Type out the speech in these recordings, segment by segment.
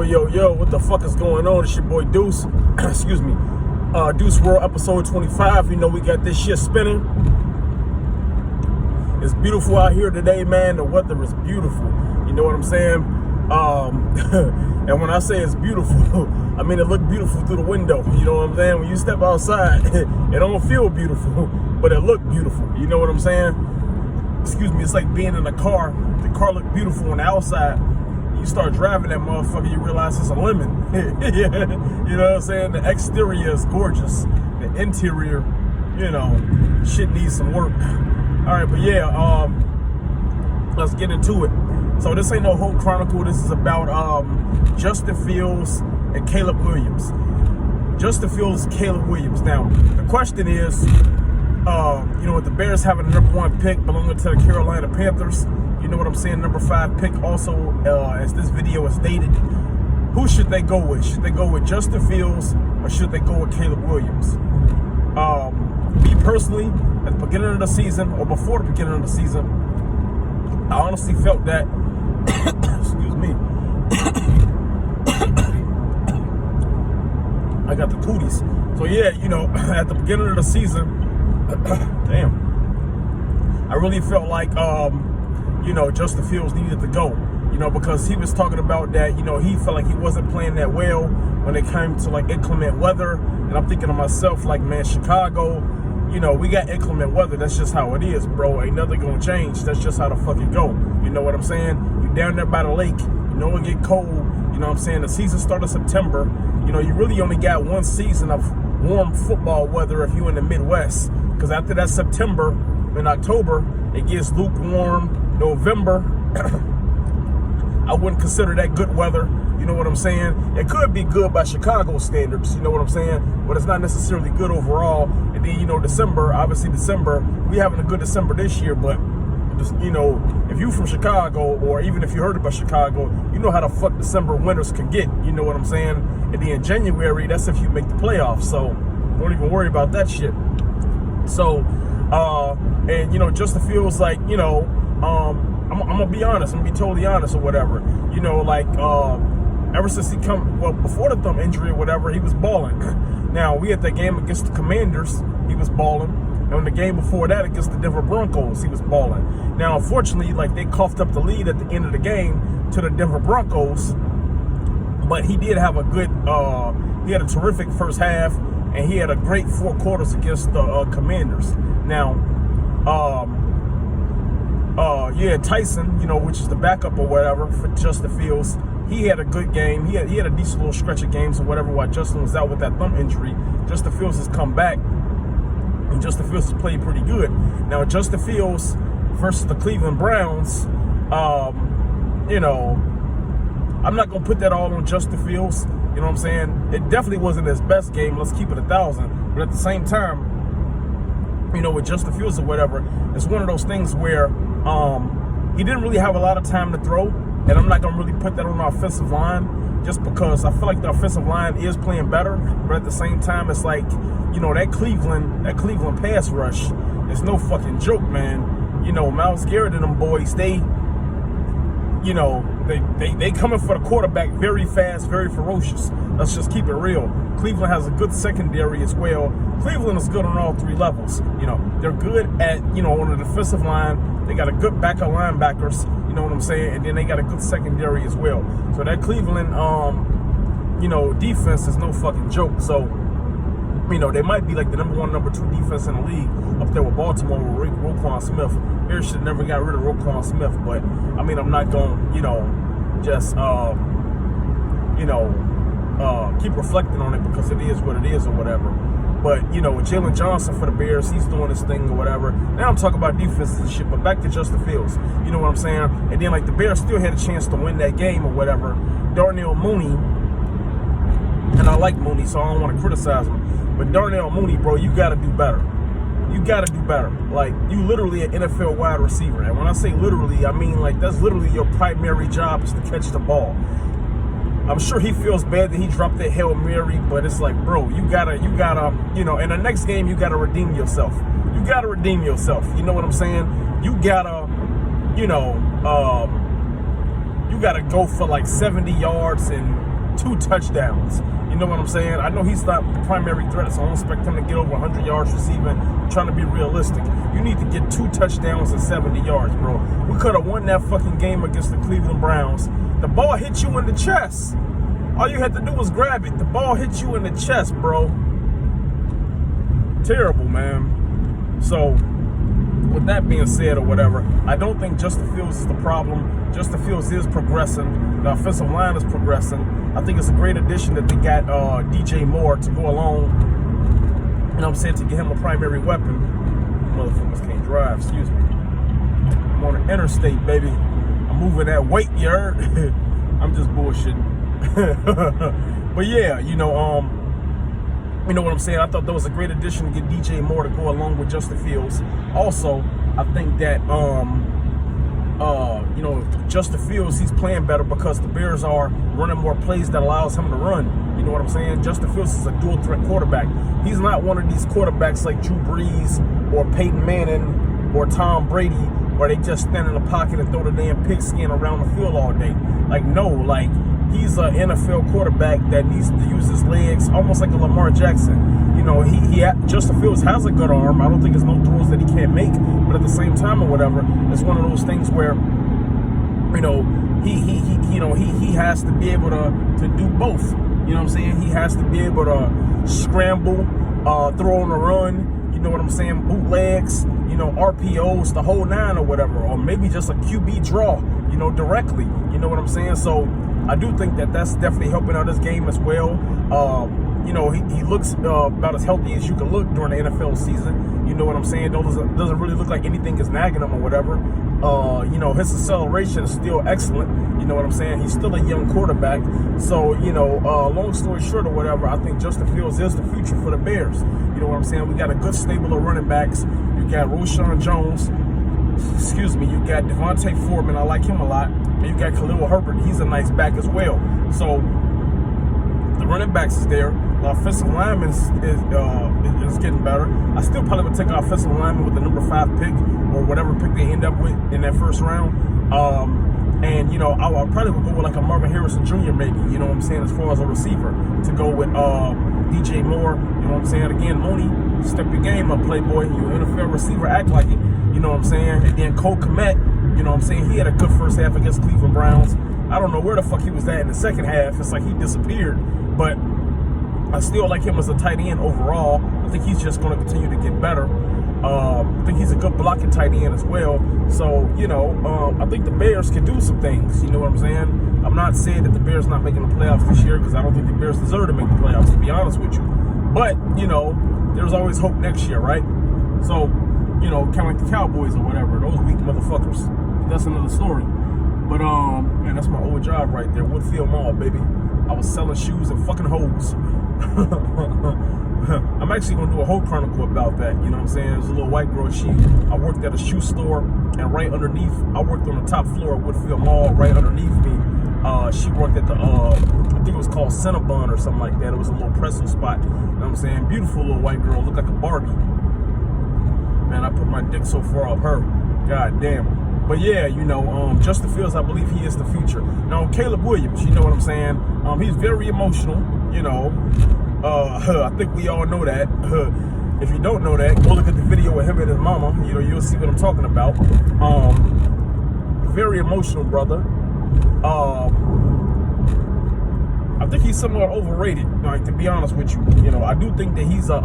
Yo, what the fuck is going on? It's your boy Deuce. Excuse me. Deuce World episode 25. You know, we got this shit spinning. It's beautiful out here today, man. The weather is beautiful. You know what I'm saying? And when I say it's beautiful, I mean it look beautiful through the window. You know what I'm saying? When you step outside, it don't feel beautiful, but it look beautiful. You know what I'm saying? Excuse me, it's like being in a car. The car look beautiful on the outside. You start driving that motherfucker, you realize it's a lemon. You know what I'm saying? The exterior is gorgeous. The interior, you know, shit needs some work. All right, but yeah, let's get into it. So this ain't no whole chronicle. This is about Justin Fields and Caleb Williams. Justin Fields, Caleb Williams. Now, the question is, you know, with the Bears having the #1 pick belonging to the Carolina Panthers, you know what I'm saying, #5 pick also, as this video is dated, who should they go with? Should they go with Justin Fields or should they go with Caleb Williams? Me personally, at the beginning of the season or before the beginning of the season, I honestly felt that, excuse me, I got the cooties. So yeah, you know, at the beginning of the season, damn, I really felt like, you know, Justin Fields needed to go, you know, because he was talking about that, you know, he felt like he wasn't playing that well when it came to like inclement weather. And I'm thinking to myself, like, man, Chicago, you know, we got inclement weather. That's just how it is, bro. Ain't nothing gonna change. That's just how the fuck it go. You know what I'm saying? You down there by the lake, you know it get cold. You know what I'm saying? The season started September. You know, you really only got one season of warm football weather if you in the Midwest. Because after that September and October, it gets lukewarm. November, I wouldn't consider that good weather. You know what I'm saying? It could be good by Chicago standards, you know what I'm saying? But it's not necessarily good overall. And then, you know, December, obviously December, we having a good December this year, but, you know, if you from Chicago, or even if you heard about Chicago, you know how the fuck December winters can get, you know what I'm saying? And then January, that's if you make the playoffs, so don't even worry about that shit. So, and, you know, Justin Fields, like, you know, I'm gonna be honest, I'm gonna be totally honest or whatever. You know, like, ever since he before the thumb injury or whatever, he was balling. Now, we had that game against the Commanders, he was balling. And in the game before that against the Denver Broncos, he was balling. Now, unfortunately, like, they coughed up the lead at the end of the game to the Denver Broncos. But he did have a good, he had a terrific first half, and he had a great 4 quarters against the Commanders. Now, yeah, Tyson, you know, which is the backup or whatever for Justin Fields, he had a good game. He had a decent little stretch of games or whatever while Justin was out with that thumb injury. Justin Fields has come back, and Justin Fields has played pretty good. Now, Justin Fields versus the Cleveland Browns, you know, I'm not going to put that all on Justin Fields. You know what I'm saying? It definitely wasn't his best game. Let's keep it 1,000. But at the same time, you know, with Justin Fields or whatever, it's one of those things where he didn't really have a lot of time to throw, and I'm not going to really put that on the offensive line just because I feel like the offensive line is playing better, but at the same time, it's like, you know, that Cleveland pass rush is no fucking joke, man. You know, Myles Garrett and them boys, they coming for the quarterback very fast, very ferocious. Let's just keep it real. Cleveland has a good secondary as well. Cleveland is good on all 3 levels. You know, they're good at, you know, on the defensive line. They got a good backup linebackers, you know what I'm saying? And then they got a good secondary as well. So that Cleveland, you know, defense is no fucking joke. So, you know, they might be like the #1, #2 defense in the league up there with Baltimore with Roquan Smith. Bears should never got rid of Roquan Smith, but I mean, I'm not going to, you know, just, you know, keep reflecting on it because it is what it is or whatever. But, you know, with Jalen Johnson for the Bears, he's doing his thing or whatever. Now I'm talking about defenses and shit, but back to Justin Fields. You know what I'm saying? And then, like, the Bears still had a chance to win that game or whatever. Darnell Mooney, and I like Mooney, so I don't want to criticize him. But Darnell Mooney, bro, you got to do better. You got to do better. Like, you literally an NFL wide receiver. And when I say literally, I mean, like, that's literally your primary job is to catch the ball. I'm sure he feels bad that he dropped that Hail Mary, but it's like, bro, you gotta, you know, in the next game, you gotta redeem yourself. You gotta redeem yourself. You know what I'm saying? You gotta, you know, you got to go for like 70 yards and 2 touchdowns. You know what I'm saying? I know he's not the primary threat, so I don't expect him to get over 100 yards receiving. I'm trying to be realistic. You need to get 2 touchdowns and 70 yards, bro. We could have won that fucking game against the Cleveland Browns. The ball hit you in the chest. All you had to do was grab it. The ball hit you in the chest, bro. Terrible, man. So, with that being said or whatever, I don't think Justin Fields is the problem. Justin Fields is progressing. The offensive line is progressing. I think it's a great addition that they got DJ Moore to go along, you know what I'm saying, to get him a primary weapon. Motherfuckers can't drive, excuse me. I'm on the interstate, baby. I'm moving that weight, you heard? I'm just bullshitting. But yeah, you know what I'm saying? I thought that was a great addition to get DJ Moore to go along with Justin Fields. Also, I think that you know, Justin Fields, he's playing better because the Bears are running more plays that allows him to run. You know what I'm saying? Justin Fields is a dual threat quarterback. He's not one of these quarterbacks like Drew Brees or Peyton Manning or Tom Brady, where they just stand in the pocket and throw the damn pigskin around the field all day. Like, no, like, he's an NFL quarterback that needs to use his legs, almost like a Lamar Jackson. You know, Justin Fields has a good arm. I don't think there's no throws that he can't make, but at the same time or whatever, it's one of those things where, you know, he has to be able to do both. You know what I'm saying? He has to be able to scramble, throw on the run. You know what I'm saying? Bootlegs, you know, RPOs, the whole 9 or whatever, or maybe just a QB draw, you know, directly. You know what I'm saying? So I do think that that's definitely helping out this game as well. You know, he looks about as healthy as you can look during the NFL season. You know what I'm saying? Doesn't really look like anything is nagging him or whatever. You know, his acceleration is still excellent. You know what I'm saying? He's still a young quarterback. So, you know, long story short or whatever, I think Justin Fields is the future for the Bears. You know what I'm saying? We got a good stable of running backs. You got Roshan Jones. Excuse me. You got Devontae Foreman. I like him a lot. And you got Khalil Herbert. He's a nice back as well. So the running backs is there. The offensive lineman is getting better. I still probably would take an offensive lineman with the number 5 pick or whatever pick they end up with in that first round. And, you know, I probably would go with like a Marvin Harrison Jr. maybe, you know what I'm saying, as far as a receiver to go with DJ Moore. You know what I'm saying? Again, Mooney, step your game up, playboy. You're an NFL receiver, act like it. You know what I'm saying? And then Cole Kmet, you know what I'm saying? He had a good first half against Cleveland Browns. I don't know where the fuck he was at in the second half. It's like he disappeared. But I still like him as a tight end overall. I think he's just going to continue to get better. I think he's a good blocking tight end as well. So, you know, I think the Bears can do some things. You know what I'm saying? I'm not saying that the Bears not making the playoffs this year because I don't think the Bears deserve to make the playoffs, to be honest with you. But, you know, there's always hope next year, right? So, you know, kind of like the Cowboys or whatever, those weak motherfuckers. That's another story. But, man, that's my old job right there, Woodfield Mall, baby. I was selling shoes and fucking hoes. I'm actually going to do a whole chronicle about that, you know what I'm saying? There's a little white girl, I worked at a shoe store, and right underneath, I worked on the top floor of Woodfield Mall, right underneath me. She worked at the, I think it was called Cinnabon or something like that. It was a little pretzel spot, you know what I'm saying? Beautiful little white girl, looked like a Barbie. Man, I put my dick so far up her. God damn. But yeah, you know, Justin Fields, I believe he is the future. Now, Caleb Williams, you know what I'm saying? He's very emotional, you know. I think we all know that. If you don't know that, go look at the video with him and his mama. You know, you'll see what I'm talking about. Very emotional, brother. I think he's somewhat overrated, like, to be honest with you. You know, I do think that he's a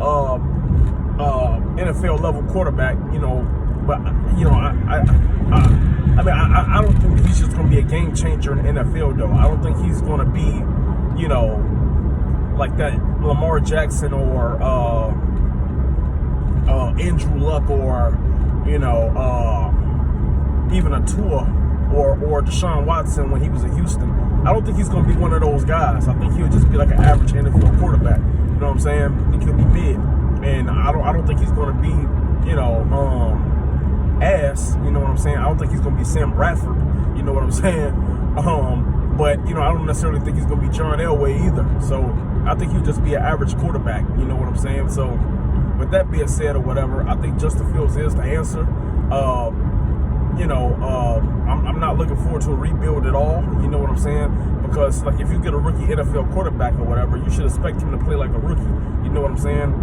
NFL level quarterback, you know, but, you know, I mean, I don't think he's just going to be a game changer in the NFL, though. I don't think he's going to be, you know, like that Lamar Jackson or Andrew Luck or, you know, even a Tua or Deshaun Watson when he was in Houston. I don't think he's going to be one of those guys. I think he'll just be like an average NFL quarterback. You know what I'm saying? I think he'll be big. And I don't think he's going to be, you know, ass. You know what I'm saying? I don't think he's going to be Sam Bradford. You know what I'm saying? But, you know, I don't necessarily think he's going to be John Elway either. So I think he'll just be an average quarterback. You know what I'm saying? So with that being said or whatever, I think Justin Fields is the answer. I'm not looking forward to a rebuild at all. You know what I'm saying? Because like if you get a rookie NFL quarterback or whatever, you should expect him to play like a rookie. You know what I'm saying?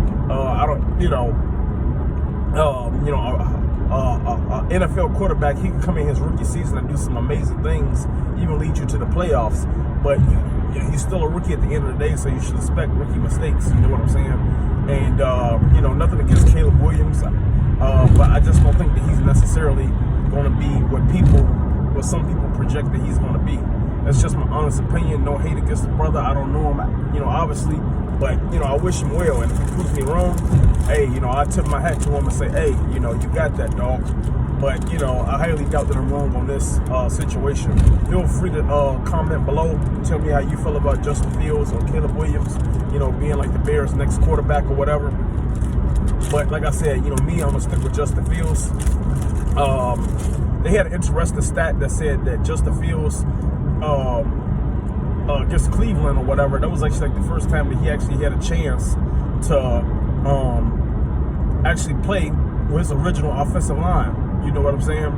NFL quarterback, he can come in his rookie season and do some amazing things, even lead you to the playoffs. But he's still a rookie at the end of the day, so you should expect rookie mistakes. You know what I'm saying? And nothing against Caleb Williams, but I just don't think that he's necessarily going to be what some people project that he's going to be. That's just my honest opinion. No hate against the brother. I don't know him, obviously, but I wish him well. And if he proves me wrong, hey, I tip my hat to him and say, hey, you got that, dog. But I highly doubt that I'm wrong on this situation. Feel free to comment below. Tell me how you feel about Justin Fields or Caleb Williams, being like the Bears' next quarterback or whatever. But like I said, me, I'm gonna stick with Justin Fields. They had an interesting stat that said that Justin Fields against Cleveland or whatever, that was actually like the first time that he actually had a chance to actually play with his original offensive line. You know what I'm saying?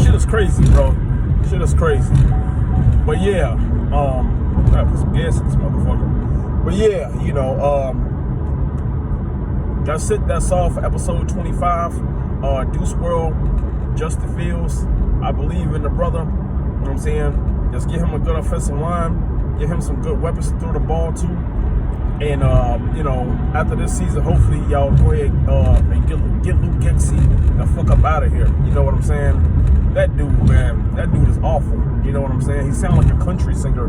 Shit is crazy, bro. Shit is crazy. But yeah, I gotta put some gas in this motherfucker. But yeah, that's it. That's all for episode 25. Deuce World, Justin Fields. I believe in the brother. You know what I'm saying? Just get him a good offensive line. Give him some good weapons to throw the ball to. And, after this season, hopefully y'all go ahead and get Luke Getsy the fuck up out of here. You know what I'm saying? That dude, man, that dude is awful. You know what I'm saying? He sounds like a country singer.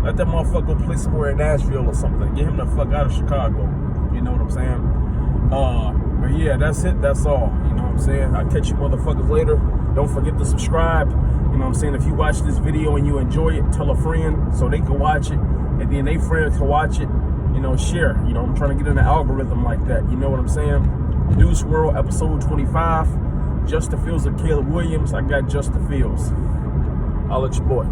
Let that motherfucker go play somewhere in Nashville or something. Get him the fuck out of Chicago. You know what I'm saying? But yeah, that's it. That's all. You know what I'm saying? I'll catch you motherfuckers later. Don't forget to subscribe. You know what I'm saying? If you watch this video and you enjoy it, tell a friend so they can watch it. And then they friends can watch it. Share. I'm trying to get in the algorithm like that. You know what I'm saying? Deuce World, episode 25. Justin Fields or Caleb Williams. I got Justin Fields. I'll let your boy.